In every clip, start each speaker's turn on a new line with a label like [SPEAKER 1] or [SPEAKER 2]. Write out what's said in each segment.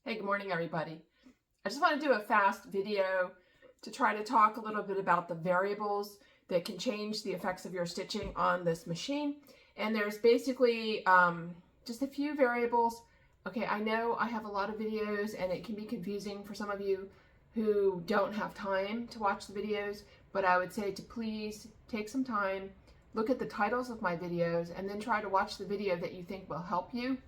[SPEAKER 1] Hey, good morning, everybody. I just want to do a fast video to try to talk a little bit about the variables that can change the effects of your stitching on this machine. And there's basically just a few variables. Okay, I know I have a lot of videos and it can be confusing for some of you who don't have time to watch the videos, but I would say to please take some time, look at the titles of my videos, and then try to watch the video that you think will help you.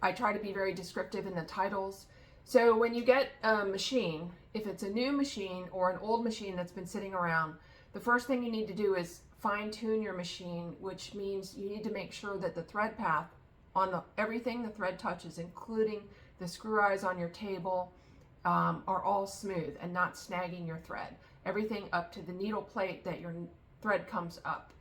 [SPEAKER 1] I try to be very descriptive in the titles. So when you get a machine, if it's a new machine or an old machine that's been sitting around, the first thing you need to do is fine tune your machine, which means you need to make sure that the thread path on everything the thread touches, including the screw eyes on your table, are all smooth and not snagging your thread. Everything up to the needle plate that your thread comes up.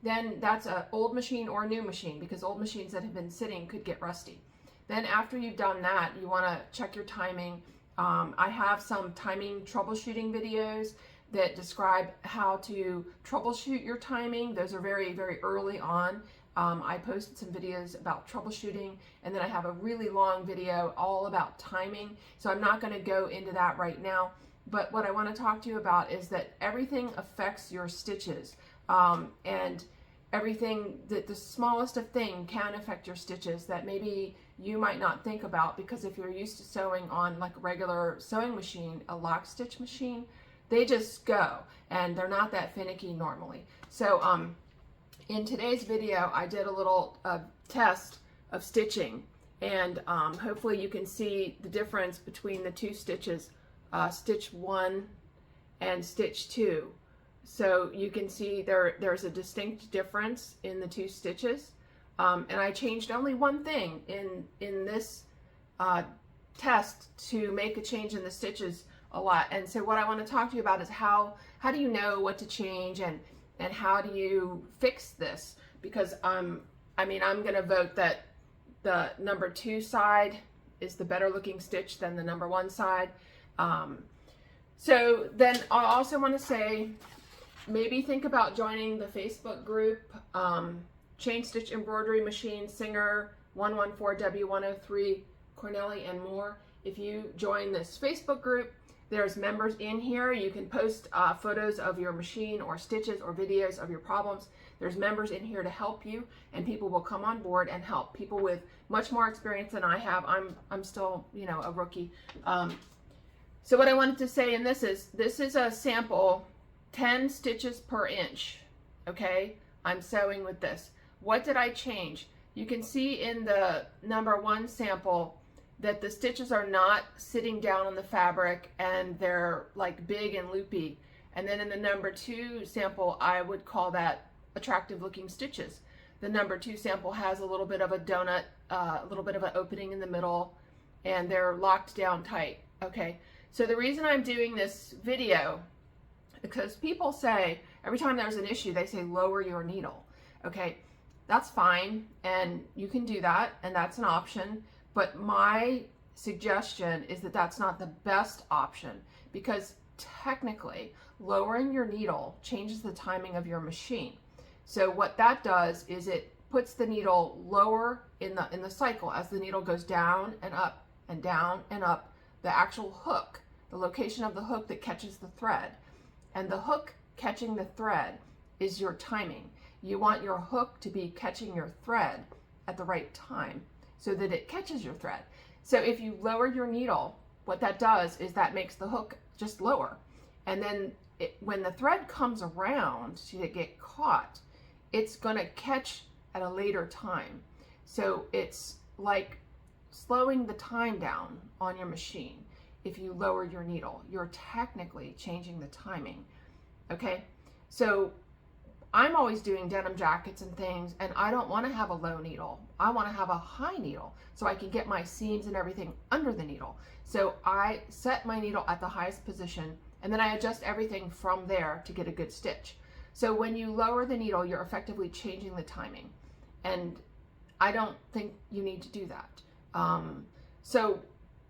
[SPEAKER 1] Then that's an old machine or a new machine, because old machines that have been sitting could get rusty. Then after you've done that, you want to check your timing. I have some timing troubleshooting videos that describe how to troubleshoot your timing. Those are very, very early on. I posted some videos about troubleshooting, and then I have a really long video all about timing. So I'm not going to go into that right now. But what I want to talk to you about is that everything affects your stitches. And everything, that the smallest of thing can affect your stitches that maybe you might not think about, because if you're used to sewing on like a regular sewing machine, a lock stitch machine, they just go and they're not that finicky normally. So in today's video I did a little test of stitching, and hopefully you can see the difference between the two stitches, stitch 1 and stitch 2. So you can see there's a distinct difference in the two stitches. And I changed only one thing in this test to make a change in the stitches a lot. And so what I want to talk to you about is how do you know what to change, and how do you fix this? Because I'm going to vote that the number 2 side is the better looking stitch than the number 1 side. So then I also want to say, maybe think about joining the Facebook group, Chain Stitch Embroidery Machine Singer 114W103 Cornelli and more. If you join this Facebook group, there's members in here. You can post photos of your machine or stitches or videos of your problems. There's members in here to help you, and people will come on board and help. People with much more experience than I have. I'm still, a rookie. So what I wanted to say in this is a sample, 10 stitches per inch. Okay, I'm sewing with this. What did I change? You can see in the number 1 sample that the stitches are not sitting down on the fabric and they're like big and loopy. And then in the number 2 sample, I would call that attractive looking stitches. The number 2 sample has a little bit of a donut, a little bit of an opening in the middle, and they're locked down tight. Okay, so the reason I'm doing this video, because people say, every time there's an issue, they say lower your needle. Okay, that's fine, and you can do that, and that's an option, but my suggestion is that that's not the best option, because technically lowering your needle changes the timing of your machine. So what that does is it puts the needle lower in the cycle. As the needle goes down and up and down and up, the actual hook, the location of the hook that catches the thread, and the hook catching the thread is your timing. You want your hook to be catching your thread at the right time so that it catches your thread. So if you lower your needle, what that does is that makes the hook just lower. And then when the thread comes around to get caught, it's going to catch at a later time. So it's like slowing the time down on your machine. If you lower your needle, you're technically changing the timing. Okay, so I'm always doing denim jackets and things, and I don't want to have a low needle. I want to have a high needle so I can get my seams and everything under the needle. So I set my needle at the highest position, and then I adjust everything from there to get a good stitch. So when you lower the needle, you're effectively changing the timing, and I don't think you need to do that. So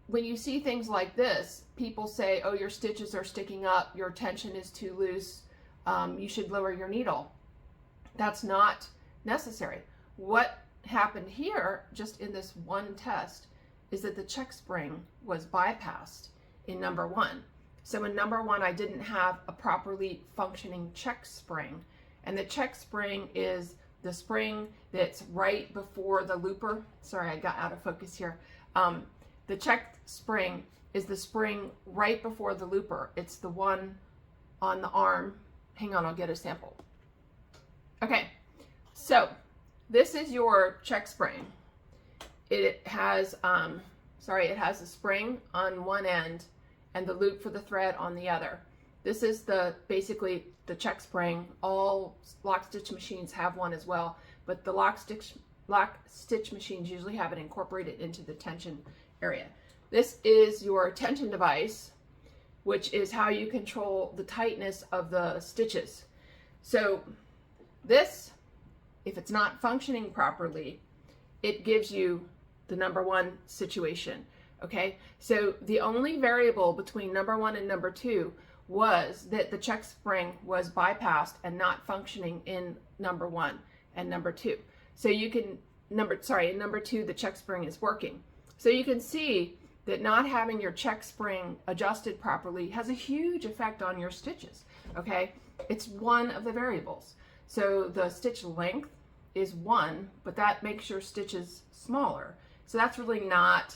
[SPEAKER 1] when you see things like this, people say, oh, your stitches are sticking up, your tension is too loose, you should lower your needle. That's not necessary. What happened here, just in this one test, is that the check spring was bypassed in number 1. So in number 1, I didn't have a properly functioning check spring. And the check spring is the spring that's right before the looper. Sorry, I got out of focus here. The check spring is the spring right before the looper. It's the one on the arm. Hang on, I'll get a sample. Okay, so this is your check spring. It has, it has a spring on one end and the loop for the thread on the other. This is basically the check spring. All lock stitch machines have one as well, but the lock stitch machines usually have it incorporated into the tension area. This is your tension device, which is how you control the tightness of the stitches. So this, if it's not functioning properly, it gives you the number 1 situation. Okay, so the only variable between number 1 and number 2 was that the check spring was bypassed and not functioning in number 1 and number 2. So you can, in number 2, the check spring is working. So you can see that not having your check spring adjusted properly has a huge effect on your stitches. Okay, it's one of the variables. So the stitch length is 1, but that makes your stitches smaller. So that's really not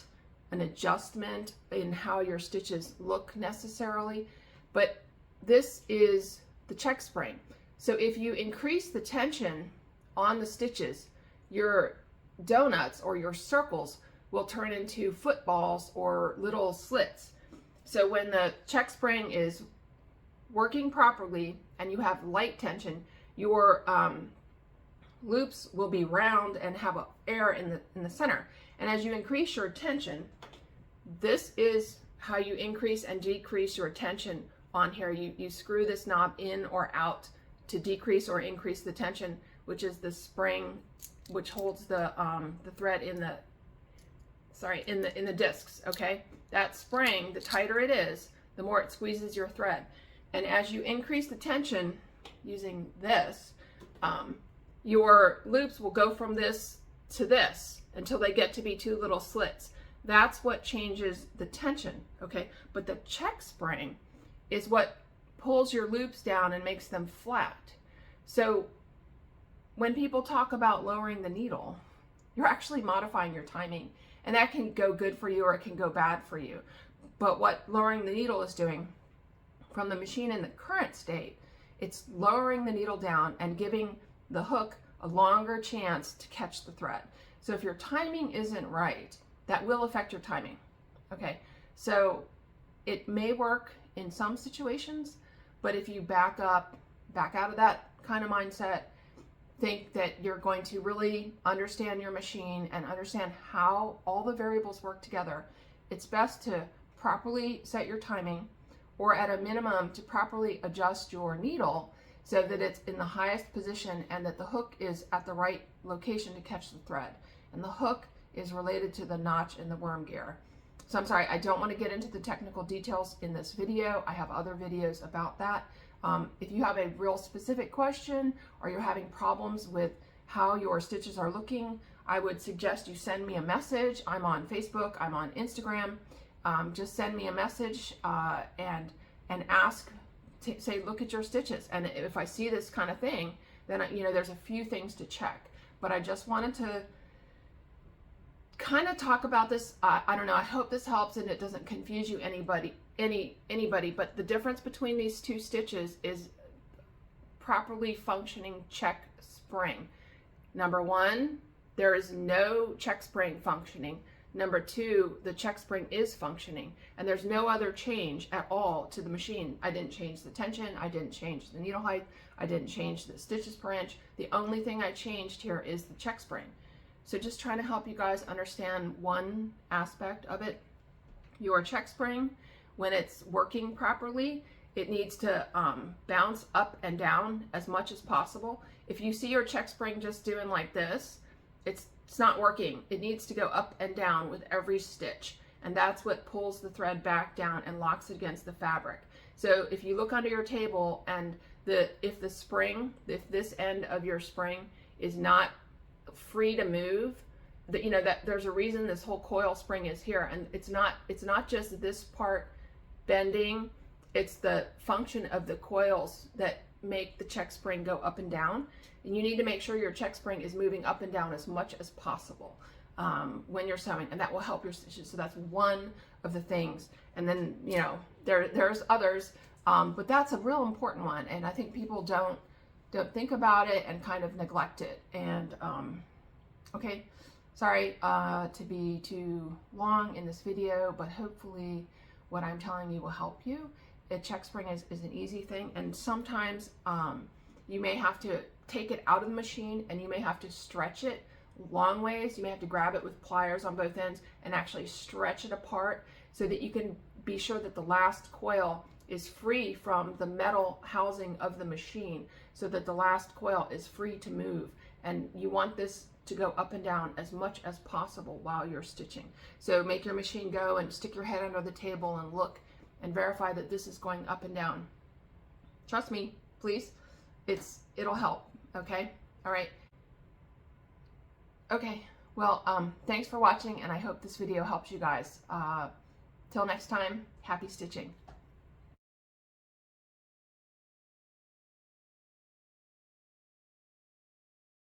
[SPEAKER 1] an adjustment in how your stitches look necessarily, but this is the check spring. So if you increase the tension on the stitches, your donuts or your circles will turn into footballs or little slits. So when the check spring is working properly and you have light tension, your loops will be round and have air in the center. And as you increase your tension, this is how you increase and decrease your tension on here. You screw this knob in or out to decrease or increase the tension, which is the spring which holds the thread in the discs. Okay, that spring, the tighter it is, the more it squeezes your thread. And as you increase the tension using this, your loops will go from this to this until they get to be 2 little slits. That's what changes the tension, okay? But the check spring is what pulls your loops down and makes them flat. So when people talk about lowering the needle, you're actually modifying your timing, and that can go good for you or it can go bad for you. But what lowering the needle is doing from the machine in the current state, it's lowering the needle down and giving the hook a longer chance to catch the thread. So if your timing isn't right, that will affect your timing. Okay, so it may work in some situations, but if you back out of that kind of mindset, think that you're going to really understand your machine and understand how all the variables work together, it's best to properly set your timing, or at a minimum to properly adjust your needle so that it's in the highest position and that the hook is at the right location to catch the thread. And the hook is related to the notch in the worm gear. So I'm sorry, I don't want to get into the technical details in this video. I have other videos about that. If you have a real specific question or you're having problems with how your stitches are looking, I would suggest you send me a message. I'm on Facebook, I'm on Instagram. Just send me a message and ask, say, look at your stitches. And if I see this kind of thing, then there's a few things to check. But I just wanted to kind of talk about this. I don't know, I hope this helps and it doesn't confuse you anybody, but the difference between these 2 stitches is properly functioning check spring. Number 1, there is no check spring functioning. Number 2, the check spring is functioning, and there's no other change at all to the machine. I didn't change the tension, I didn't change the needle height, I didn't change the stitches per inch. The only thing I changed here is the check spring. So just trying to help you guys understand one aspect of it. Your check spring, when it's working properly, it needs to bounce up and down as much as possible. If you see your check spring just doing like this, it's not working. It needs to go up and down with every stitch, and that's what pulls the thread back down and locks it against the fabric. So if you look under your table and if this end of your spring is not free to move, that, you know, that there's a reason this whole coil spring is here, and it's not just this part bending, it's the function of the coils that make the check spring go up and down. And you need to make sure your check spring is moving up and down as much as possible when you're sewing, and that will help your stitches. So that's one of the things. And then, you know, there's others, but that's a real important one, and I think people don't think about it and kind of neglect it. And okay, sorry to be too long in this video, but hopefully what I'm telling you will help you. A check spring is an easy thing, and sometimes you may have to take it out of the machine and you may have to stretch it long ways. You may have to grab it with pliers on both ends and actually stretch it apart so that you can be sure that the last coil is free from the metal housing of the machine, so that the last coil is free to move. And you want this to go up and down as much as possible while you're stitching. So make your machine go and stick your head under the table and look and verify that this is going up and down. Trust me, please, it'll help. Okay, all right. Okay, well, thanks for watching, and I hope this video helps you guys. Till next time, happy stitching.